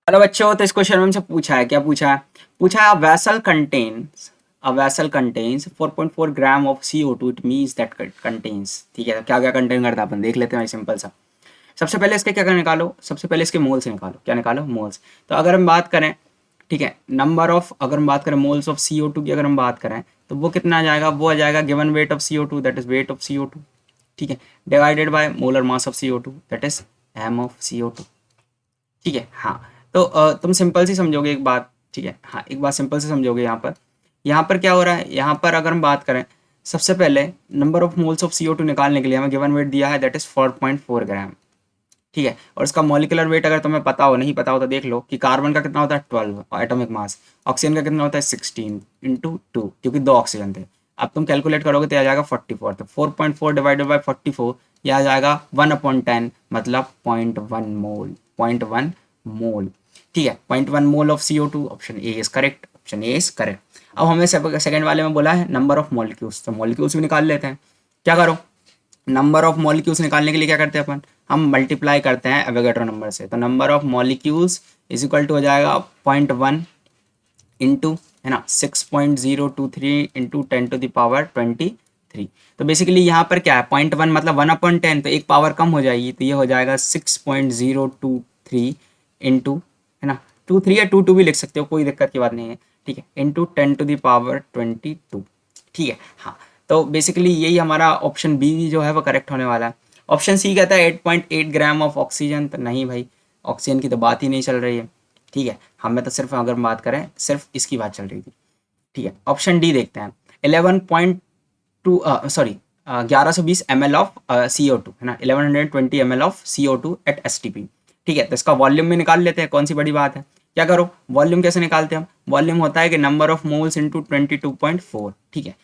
Hello बच्चों, तो इस क्वेश्चन में हमसे पूछा है, क्या पूछा है? पूछा है a vessel contains 4.4 gram of CO2, it means that contains. ठीक है, क्या क्या कंटेन करता है अपन देख लेते हैं, सिंपल सा। सबसे पहले इसके क्या निकालो, सबसे पहले इसके मोल्स निकालो। क्या निकालो? मोल्स। तो अगर हम बात करें, ठीक है, नंबर ऑफ, अगर हम बात करें मोल्स ऑफ CO2 की, अगर हम बात करें तो वो कितना आ जाएगा? वो आ जाएगा given weight of CO2, that is weight of CO2, ठीक है, divided by molar mass of CO2, that is m of CO2। ठीक है, हाँ। तो तुम सिंपल सी समझोगे एक बात, ठीक है, हाँ, एक बात सिंपल से समझोगे। यहाँ पर क्या हो रहा है? यहाँ पर अगर हम बात करें, सबसे पहले number of moles of CO2 निकालने के लिए हमें गिवन वेट दिया है, दैट इज 4.4 ग्राम। ठीक है, और इसका मॉलिकुलर वेट अगर तुम्हें पता हो, नहीं पता हो तो देख लो कि कार्बन का कितना होता है 12 एटॉमिक मास, ऑक्सीजन का कितना होता है 16 इंटू 2, क्योंकि 2 ऑक्सीजन थे। अब तुम कैलकुलेट करोगे तो आ जाएगा 44, तो 4.4 डिवाइडेड बाई 44, यह आ जाएगा 1/10, मतलब 0.1 मोल, 0.1 मोल। ठीक है, 0.1 mole of CO2, option A is correct, option A is correct. अब हमें सेकंड वाले में बोला है नंबर ऑफ मॉलिक्यूल्स, तो मॉलिक्यूल्स भी निकाल लेते हैं। क्या करो, नंबर ऑफ मॉलिक्यूल्स निकालने के लिए क्या करते हैं अपन? हम मल्टीप्लाई करते हैं एवोगैड्रो नंबर से। तो number of molecules is equal to हो जाएगा 0.1 इंटू, है ना, 6.023 इंटू 10⁻23। तो बेसिकली यहाँ पर क्या है, 0.1 मतलब 1/10, तो एक पावर कम हो जाएगी, तो ये हो जाएगा 6.023 इंटू, है ना, 23 या 22 भी लिख सकते हो, कोई दिक्कत की बात नहीं है। ठीक है, इंटू 10⁻22। ठीक है, हाँ। तो बेसिकली यही हमारा ऑप्शन बी जो है वो करेक्ट होने वाला है। ऑप्शन सी कहता है 8.8 ग्राम ऑफ ऑक्सीजन, तो नहीं भाई, ऑक्सीजन की तो बात ही नहीं चल रही है। ठीक है, हमें तो सिर्फ, अगर बात करें, सिर्फ इसकी बात चल रही थी। ठीक है, ऑप्शन डी देखते हैं। 11.2, सॉरी, 1120 ml ऑफ CO2, है ना, 1120 ml of CO2 eight STP। ठीक है, तो इसका वॉल्यूम में निकाल लेते हैं, कौन सी बड़ी बात है। क्या करो, वॉल्यूम कैसे निकालते हैं हम? वॉल्यूम होता है कि नंबर ऑफ मोल्स इंटू 22.4। ठीक है,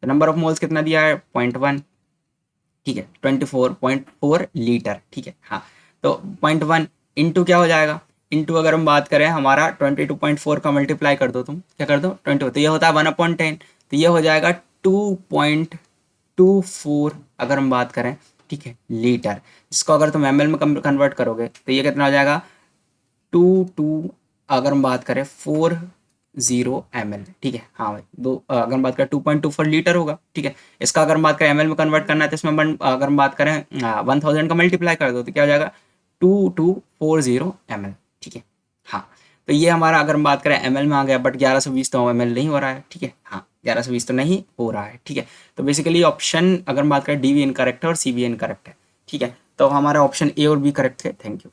तो नंबर ऑफ मोल्स कितना दिया है? 0.1। ठीक है, 24.4 लीटर। ठीक है, हाँ। तो 0.1 इंटू क्या हो जाएगा? इंटू अगर हम बात करें, हमारा 22.4 का मल्टीप्लाई कर दो, तुम क्या कर दो, 20, तो ये होता है 1/10, तो ये हो जाएगा 2.24 अगर हम बात करें, ठीक है, लीटर। जिसको अगर तुम ml में कन्वर्ट करोगे तो ये कितना हो जाएगा? 2 अगर हम बात करें 40 ml। ठीक है, हाँ भाई, अगर हम बात करें 2.24 लीटर होगा। ठीक है, इसका अगर हम बात करें ml में कन्वर्ट करना है, तो इसमें अगर हम बात करें 1000 का मल्टीप्लाई कर दो, तो क्या हो जाएगा? 2240 ml। ठीक है, हाँ। तो ये हमारा, अगर हम बात करें ml में आ गया, बट 1120 तो ml नहीं हो रहा है। ठीक है, हाँ, 1120 तो नहीं हो रहा है। ठीक है, तो बेसिकली ऑप्शन, अगर हम बात करें, डी भी इनकरेक्ट है और सी भी इनकरेक्ट है। ठीक है, तो हमारा ऑप्शन ए और बी करेक्ट है। Thank you.